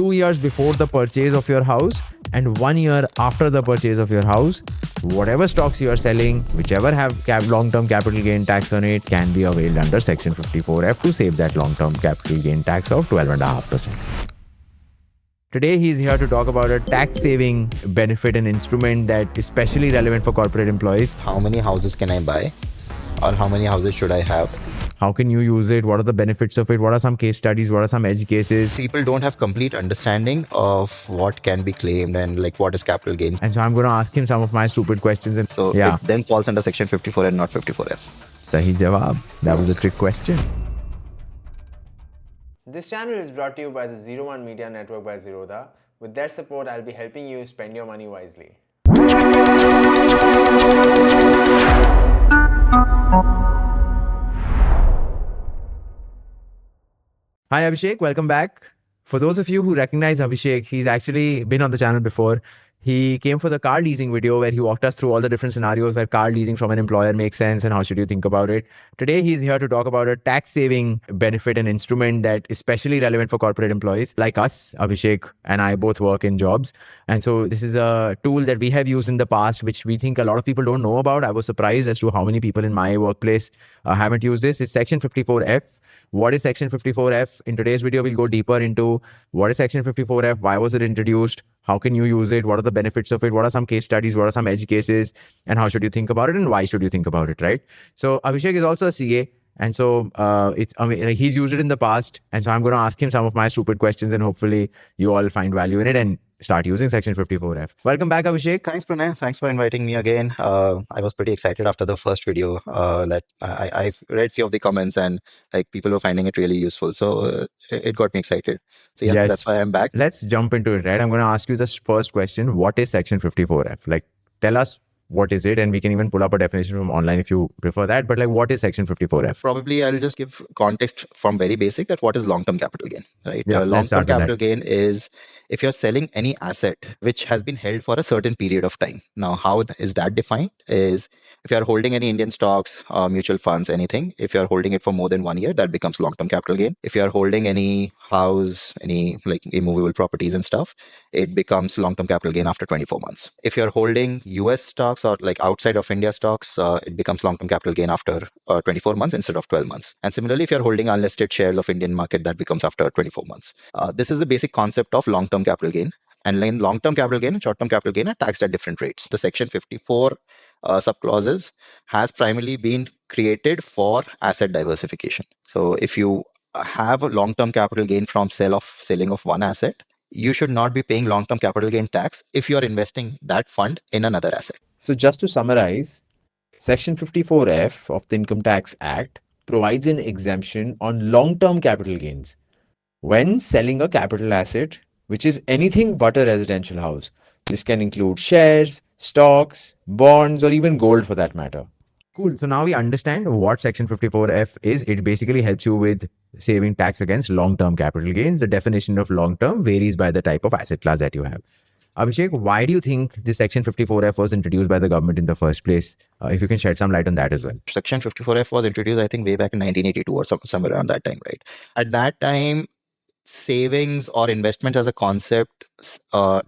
2 years before the purchase of your house and 1 year after the purchase of your house, whatever stocks you are selling, whichever have long-term capital gain tax on it, can be availed under Section 54F to save that long-term capital gain tax of 12.5%. Today, he's here to talk about a tax saving benefit and instrument that is especially relevant for corporate employees. How many houses can I buy, or how many houses should I have? How can you use it? What are the benefits of it? What are some case studies? What are some edge cases? People don't have complete understanding of what can be claimed and like what is capital gain. And so I'm going to ask him some of my stupid questions. And So it then falls under Section 54 and not 54F. Sahi jawab. That was a trick question. This channel is brought to you by the 01 Media Network by Zerodha. With their support, I'll be helping you spend your money wisely. Hi Abhishek, welcome back. For those of you who recognize Abhishek, he's actually been on the channel before. He came for the car leasing video where he walked us through all the different scenarios where car leasing from an employer makes sense and how should you think about it. Today, he's here to talk about a tax saving benefit and instrument that is especially relevant for corporate employees like us. Abhishek and I both work in jobs. And so this is a tool that we have used in the past, which we think a lot of people don't know about. I was surprised as to how many people in my workplace haven't used this. It's Section 54F. What is Section 54F? In today's video, we'll go deeper into what is Section 54F, why was it introduced, how can you use it, what are the benefits of it, what are some case studies, what are some edge cases, and how should you think about it, and why should you think about it, right? So Abhishek is also a CA. And so he's used it in the past. And so I'm going to ask him some of my stupid questions and hopefully you all find value in it and start using Section 54F. Welcome back, Abhishek. Thanks, Pranay. Thanks for inviting me again. I was pretty excited after the first video that I've read few of the comments and like people were finding it really useful. So it got me excited. So yeah, that's why I'm back. Let's jump into it, right? I'm going to ask you this first question. What is Section 54F? Like, tell us what is it? And we can even pull up a definition from online if you prefer that. But like, what is Section 54F? Probably I'll just give context from very basic that what is long-term capital gain, right? Yeah, long-term capital gain is if you're selling any asset which has been held for a certain period of time. Now, how is that defined is if you're holding any Indian stocks, mutual funds, anything, if you're holding it for more than 1 year, that becomes long-term capital gain. If you're holding any house, any like immovable properties and stuff, it becomes long-term capital gain after 24 months. If you're holding US stocks or like outside of India stocks, it becomes long-term capital gain after 24 months instead of 12 months. And similarly, if you're holding unlisted shares of Indian market, that becomes after 24 months. This is the basic concept of long-term capital gain. And then long-term capital gain and short-term capital gain are taxed at different rates. The Section 54 subclauses has primarily been created for asset diversification. So if you have a long-term capital gain from selling of one asset, you should not be paying long-term capital gain tax if you're investing that fund in another asset. So just to summarize, Section 54F of the Income Tax Act provides an exemption on long-term capital gains when selling a capital asset, which is anything but a residential house. This can include shares, stocks, bonds, or even gold for that matter. Cool. So now we understand what Section 54F is. It basically helps you with saving tax against long-term capital gains. The definition of long-term varies by the type of asset class that you have. Abhishek, why do you think this Section 54F was introduced by the government in the first place? If you can shed some light on that as well. Section 54F was introduced, I think, way back in 1982 or somewhere around that time, right? At that time, savings or investment as a concept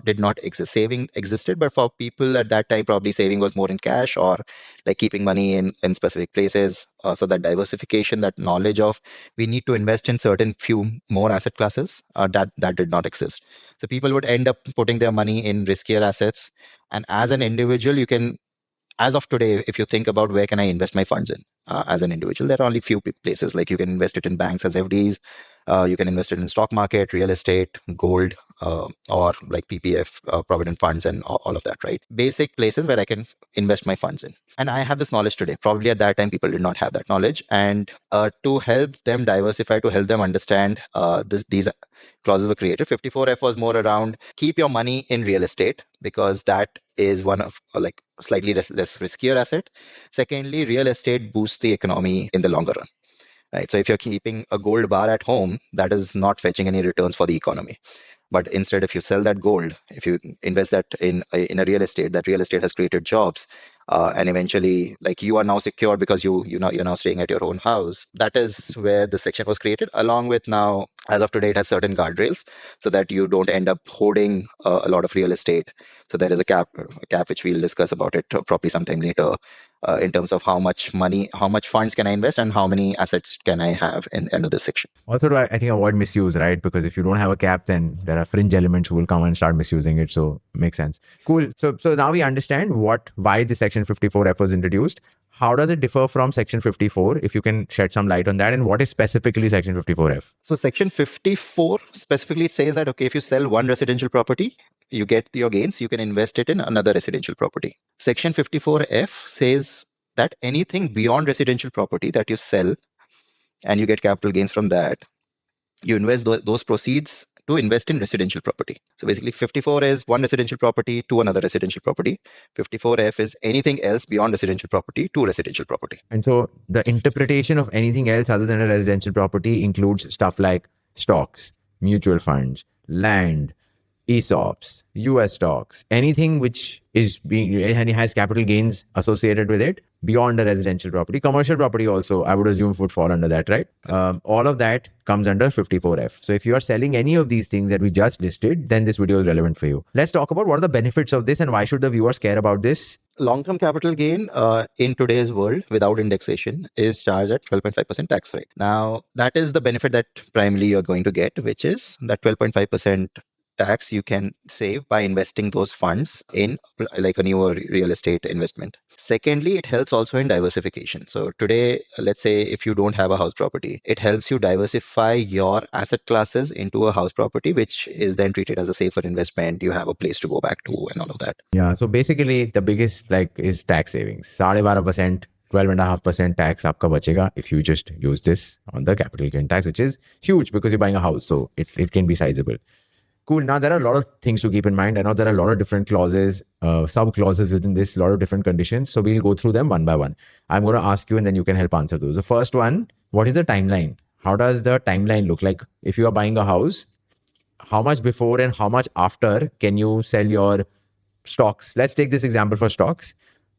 did not exist. Saving existed, but for people at that time, probably saving was more in cash or like keeping money in specific places. So that diversification, that knowledge of we need to invest in certain few more asset classes, that did not exist. So people would end up putting their money in riskier assets. And as an individual, you can, as of today, if you think about where can I invest my funds in as an individual, there are only few places. Like you can invest it in banks as FDs, you can invest it in stock market, real estate, gold, or like PPF, provident funds, and all of that, right? Basic places where I can invest my funds in. And I have this knowledge today. Probably at that time, people did not have that knowledge. And to help them diversify, to help them understand these clauses were created. 54F was more around keep your money in real estate because that is one of like slightly less riskier asset. Secondly, real estate boosts the economy in the longer run. Right. So if you're keeping a gold bar at home, that is not fetching any returns for the economy. But instead, if you sell that gold, if you invest that in a real estate, that real estate has created jobs, and eventually, like you are now secure because you're now staying at your own house. That is where the section was created, along with now As of today, it has certain guardrails so that you don't end up hoarding a lot of real estate. So there is a cap which we'll discuss about it probably sometime later, in terms of how much money, how much funds can I invest, and how many assets can I have in under this section. Also, to, I think, avoid misuse, right? Because if you don't have a cap, then there are fringe elements who will come and start misusing it. So makes sense. Cool. So now we understand why the Section 54F was introduced. How does it differ from Section 54? If you can shed some light on that, and what is specifically Section 54F? So Section 54 specifically says that, okay, if you sell one residential property, you get your gains, you can invest it in another residential property. Section 54F says that anything beyond residential property that you sell and you get capital gains from that, you invest those proceeds to invest in residential property. So basically 54 is one residential property to another residential property. 54F is anything else beyond residential property to residential property. And so the interpretation of anything else other than a residential property includes stuff like stocks, mutual funds, land, Esops, US stocks, anything which is being and it has capital gains associated with it beyond a residential property. Commercial property also, I would assume, would fall under that, right? All of that comes under 54F. So if you are selling any of these things that we just listed, then this video is relevant for you. Let's talk about what are the benefits of this and why should the viewers care about this? Long-term capital gain in today's world without indexation is charged at 12.5% tax rate. Now, that is the benefit that primarily you're going to get, which is that 12.5% tax you can save by investing those funds in like a newer real estate investment. Secondly, it helps also in diversification. So today, let's say if you don't have a house property, it helps you diversify your asset classes into a house property, which is then treated as a safer investment. You have a place to go back to and all of that. Yeah. So basically, the biggest is tax savings. 12.5%, 12.5% tax आपका बचेगा if you just use this on the capital gain tax, which is huge because you're buying a house. So it can be sizable. Cool. Now, there are a lot of things to keep in mind. I know there are a lot of different clauses, sub clauses within this, a lot of different conditions. So we'll go through them one by one. I'm going to ask you and then you can help answer those. The first one, what is the timeline? How does the timeline look like? If you are buying a house, how much before and how much after can you sell your stocks? Let's take this example for stocks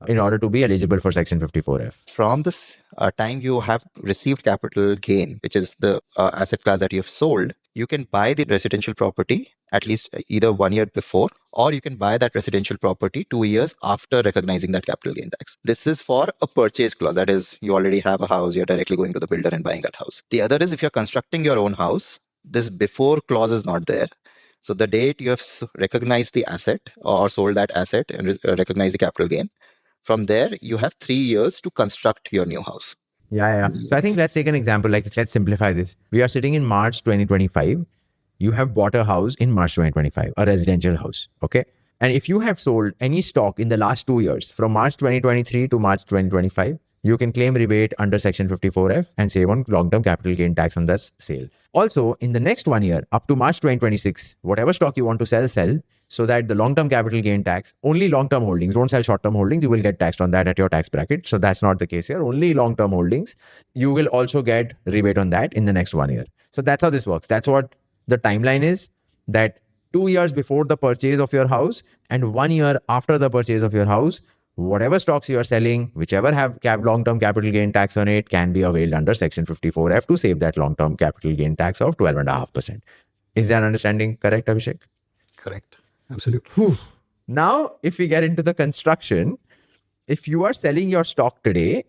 in order to be eligible for Section 54F. From this time you have received capital gain, which is the asset class that you have sold, you can buy the residential property at least either 1 year before, or you can buy that residential property 2 years after recognizing that capital gain tax. This is for a purchase clause. That is, you already have a house, you're directly going to the builder and buying that house. The other is if you're constructing your own house, this before clause is not there. So the date you have recognized the asset or sold that asset and recognize the capital gain, from there, you have 3 years to construct your new house. Yeah. So I think let's take an example. Like, let's simplify this. We are sitting in March 2025. You have bought a house in March 2025, a residential house. Okay. And if you have sold any stock in the last 2 years, from March 2023 to March 2025, you can claim rebate under Section 54F and save on long-term capital gain tax on this sale. Also, in the next 1 year, up to March 2026, whatever stock you want to sell, so that the long-term capital gain tax, only long-term holdings, don't sell short-term holdings, you will get taxed on that at your tax bracket. So that's not the case here. Only long-term holdings, you will also get rebate on that in the next 1 year. So that's how this works. That's what the timeline is, that 2 years before the purchase of your house and 1 year after the purchase of your house, whatever stocks you are selling, whichever have long-term capital gain tax on it, can be availed under Section 54F to save that long-term capital gain tax of 12.5%. Is that understanding correct, Abhishek? Correct. Absolutely. Whew. Now, if we get into the construction, if you are selling your stock today,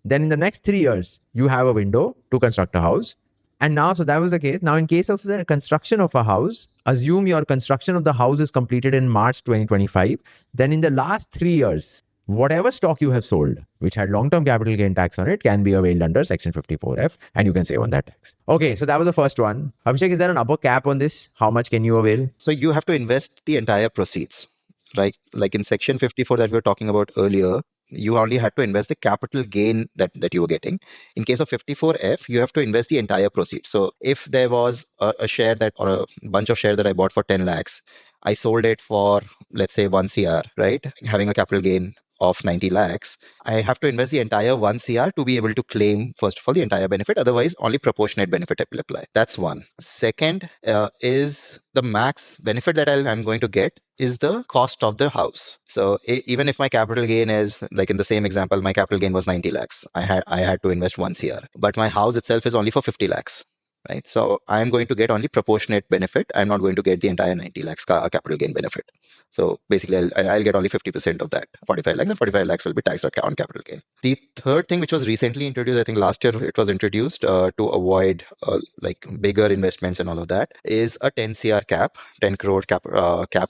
then in the next 3 years, you have a window to construct a house. And now, so that was the case. Now, in case of the construction of a house, assume your construction of the house is completed in March 2025. Then in the last 3 years, whatever stock you have sold, which had long-term capital gain tax on it, can be availed under Section 54F and you can save on that tax. Okay, so that was the first one. Abhishek, is there an upper cap on this? How much can you avail? So you have to invest the entire proceeds. Like in Section 54 that we were talking about earlier, you only had to invest the capital gain that you were getting. In case of 54F, you have to invest the entire proceeds. So if there was a share that, or a bunch of share that I bought for 10 lakhs, I sold it for, let's say, 1 CR, right? Having a capital gain of 90 lakhs, I have to invest the entire 1 CR to be able to claim, first of all, the entire benefit. Otherwise, only proportionate benefit will apply. That's one. Second is the max benefit that I'm going to get is the cost of the house. So even if my capital gain is, like in the same example, my capital gain was 90 lakhs. I had to invest 1 CR, but my house itself is only for 50 lakhs. right? So I'm going to get only proportionate benefit. I'm not going to get the entire 90 lakhs capital gain benefit. So basically, I'll get only 50% of that 45 lakhs, and 45 lakhs will be taxed on capital gain. The third thing, which was recently introduced, I think last year it was introduced to avoid like bigger investments and all of that, is a 10 CR cap. 10 crore cap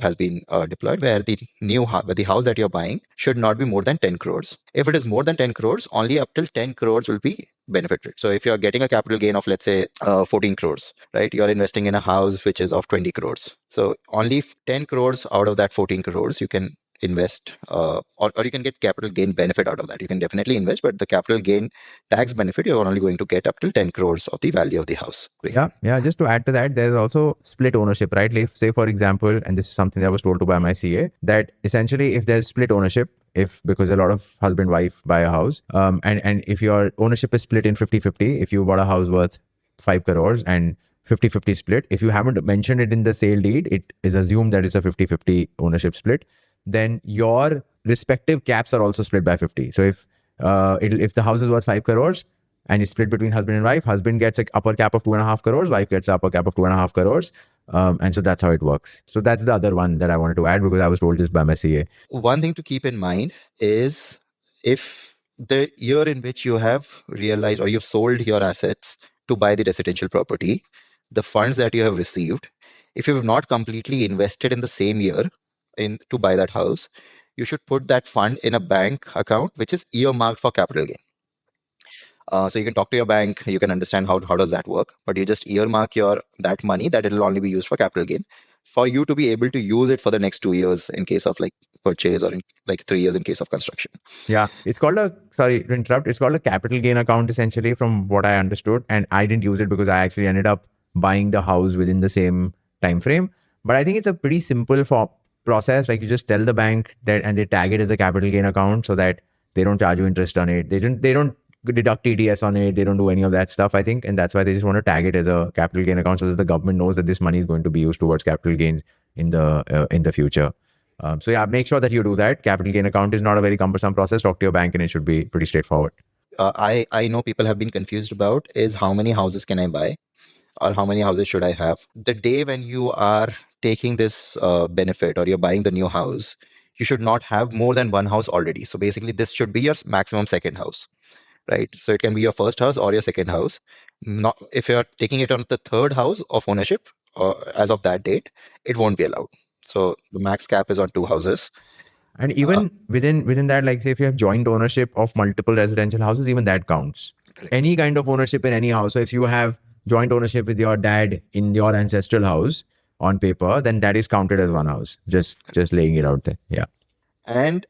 has been deployed, where the house that you're buying should not be more than 10 crores. If it is more than 10 crores, only up till 10 crores will be benefited. So if you're getting a capital gain of, let's say, 14 crores, right? You're investing in a house which is of 20 crores. So only 10 crores out of that 14 crores you can invest, or you can get capital gain benefit out of that. You can definitely invest, but the capital gain tax benefit, you're only going to get up till 10 crores of the value of the house. Yeah. Just to add to that, there's also split ownership, right? Like, say, for example, and this is something that was told to by my CA, that essentially if there's split ownership, if because a lot of husband wife buy a house, and if your ownership is split in 50-50, if you bought a house worth 5 crores and 50-50 split, if you haven't mentioned it in the sale deed, it is assumed that it's a 50-50 ownership split, then your respective caps are also split by 50. So if the house is worth 5 crores and it's split between husband and wife, husband gets an upper cap of 2.5 crores, wife gets an upper cap of 2.5 crores. And so that's how it works. So that's the other one that I wanted to add because I was told this by my CA. One thing to keep in mind is, if the year in which you have realized or you've sold your assets to buy the residential property, the funds that you have received, if you have not completely invested in the same year in to buy that house, you should put that fund in a bank account which is earmarked for capital gain. So you can talk to your bank, you can understand how does that work, but you just earmark that money that it'll only be used for capital gain, for you to be able to use it for the next 2 years in case of like purchase, or in like 3 years in case of construction. Yeah, it's called sorry to interrupt, it's called a capital gain account essentially, from what I understood. And I didn't use it because I actually ended up buying the house within the same time frame. But I think it's a pretty simple process. Like, you just tell the bank that, and they tag it as a capital gain account so that they don't charge you interest on it. They don't deduct TDS on it. They don't do any of that stuff, I think. And that's why they just want to tag it as a capital gain account so that the government knows that this money is going to be used towards capital gains in the future. So yeah, make sure that you do that. Capital gain account is not a very cumbersome process. Talk to your bank and it should be pretty straightforward. I know people have been confused about is, how many houses can I buy, or how many houses should I have? The day when you are taking this benefit, or you're buying the new house, you should not have more than one house already. So basically, this should be your maximum second house, right? So it can be your first house or your second house. Not if you're taking it on the third house of ownership, as of that date, it won't be allowed. So the max cap is on 2 houses. And even within that, like, say if you have joint ownership of multiple residential houses, even that counts. Correct. Any kind of ownership in any house. So if you have joint ownership with your dad in your ancestral house on paper, then that is counted as one house. Just laying it out there. Yeah. And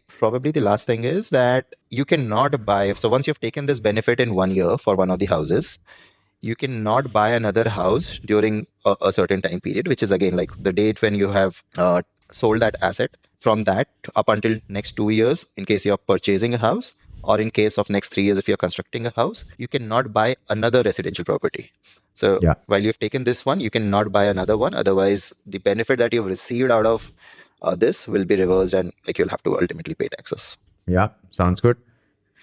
probably the last thing is that you cannot buy. So once you've taken this benefit in 1 year for one of the houses, you cannot buy another house during a certain time period, which is again like the date when you have sold that asset. From that up until next 2 years, in case you're purchasing a house, or in case of next 3 years, if you're constructing a house, you cannot buy another residential property. So Yeah. while you've taken this one, you cannot buy another one. Otherwise, the benefit that you've received out of this will be reversed, and like you'll have to ultimately pay taxes. Yeah. Sounds good.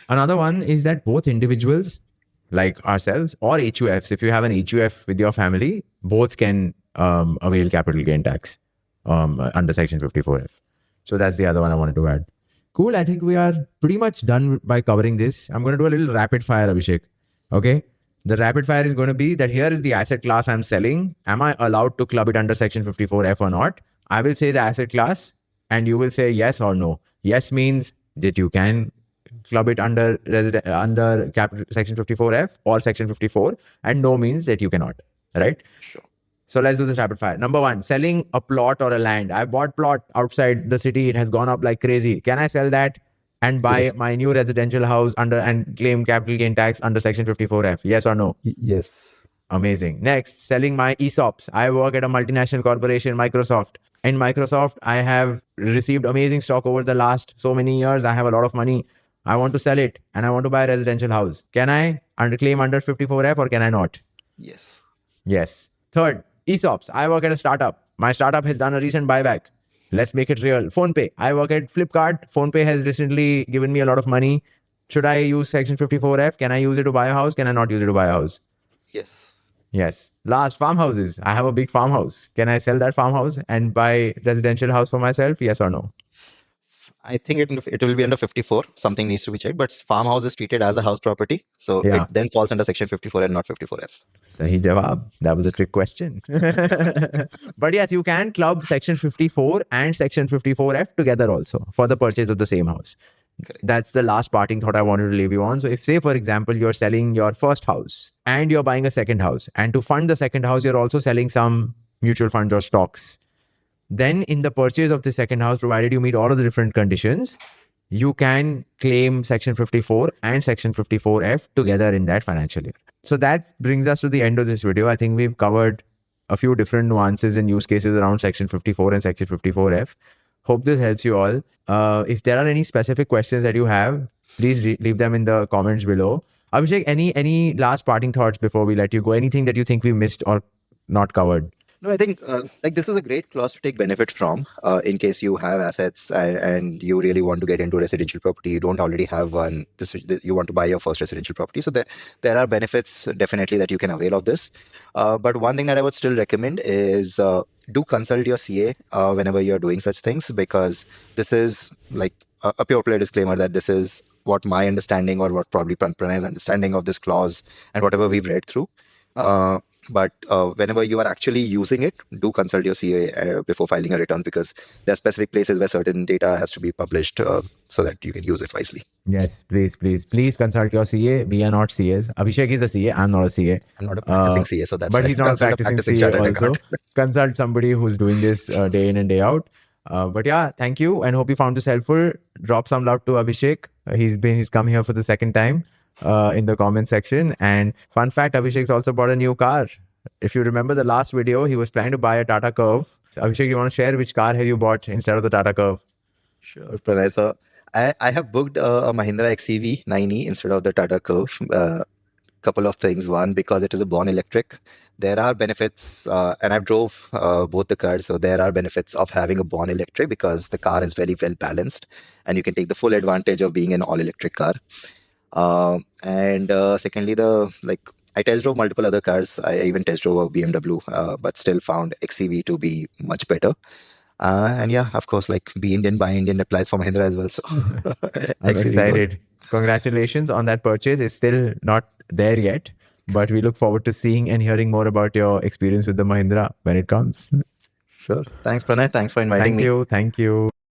Another one is that both individuals like ourselves or HUFs, if you have an HUF with your family, both can avail capital gain tax under Section 54F. So that's the other one I wanted to add. Cool. I think we are pretty much done by covering this. I'm going to do a little rapid fire, Abhishek. Okay. The rapid fire is going to be that here is the asset class I'm selling. Am I allowed to club it under Section 54F or not? I will say the asset class and you will say yes or no. Yes means that you can club it under Section 54F or Section 54, and no means that you cannot. Right? Sure. So let's do this rapid fire. Number one, selling a plot or a land. I bought plot outside the city. It has gone up like crazy. Can I sell that and buy Yes. my new residential house and claim capital gain tax under Section 54F? Yes or no? Yes. Amazing. Next, selling my Esops. I work at a multinational corporation, Microsoft. In Microsoft, I have received amazing stock over the last so many years. I have a lot of money. I want to sell it and I want to buy a residential house. Can I claim under 54F or can I not? Yes. Yes. Third, Esops. I work at a startup. My startup has done a recent buyback. Let's make it real. PhonePe. I work at Flipkart. PhonePe has recently given me a lot of money. Should I use Section 54F? Can I use it to buy a house? Can I not use it to buy a house? Yes. Yes. Last, farmhouses. I have a big farmhouse. Can I sell that farmhouse and buy residential house for myself? Yes or no? I think it will be under 54. Something needs to be checked, but farmhouse is treated as a house property, so Yeah. it then falls under section 54 and not 54F. Sahi jawab. That was a trick question. But yes, you can club section 54 and section 54F together also for the purchase of the same house. Correct. That's the last parting thought I wanted to leave you on. So if, say, for example, you're selling your first house and you're buying a second house, and to fund the second house, you're also selling some mutual funds or stocks, then in the purchase of the second house, provided you meet all of the different conditions, you can claim section 54 and section 54F together in that financial year. So that brings us to the end of this video. I think we've covered a few different nuances and use cases around section 54 and section 54F. Hope this helps you all. If there are any specific questions that you have, please leave them in the comments below. Abhishek, any last parting thoughts before we let you go? Anything that you think we missed or not covered? No, I think like this is a great clause to take benefit from in case you have assets and you really want to get into residential property. You don't already have one. You want to buy your first residential property. So there are benefits definitely that you can avail of this. But one thing that I would still recommend is do consult your CA whenever you're doing such things, because this is like a pure play disclaimer that this is what my understanding or what probably Pranay's understanding of this clause and whatever we've read through. But whenever you are actually using it, do consult your CA before filing a return, because there are specific places where certain data has to be published so that you can use it wisely. Yes, please consult your CA. We are not CAs. Abhishek is a CA. I'm not a CA. I'm not a practicing CA, so that's but why he's not a consult practicing CA chartered also. accountant. Consult somebody who's doing this day in and day out. But yeah, thank you and hope you found this helpful. Drop some love to Abhishek. He's come here for the second time in the comment section. And fun fact, Abhishek's also bought a new car. If you remember the last video, he was planning to buy a Tata Curve. Abhishek, you want to share which car have you bought instead of the Tata Curve? Sure, Pranay. So I have booked a Mahindra XEV 9e instead of the Tata Curve. Couple of things. One, because it is a born electric, there are benefits, and I've drove both the cars, so there are benefits of having a born electric because the car is very well balanced and you can take the full advantage of being an all electric car. And secondly, I test drove multiple other cars. I even test drove a BMW, but still found XEV to be much better. And yeah, of course, like be Indian, buy Indian applies for Mahindra as well. So I'm XEV excited. Congratulations on that purchase. It's still not there yet, but we look forward to seeing and hearing more about your experience with the Mahindra when it comes. Sure. Thanks, Pranay. Thanks for inviting Thank me. you. Thank you.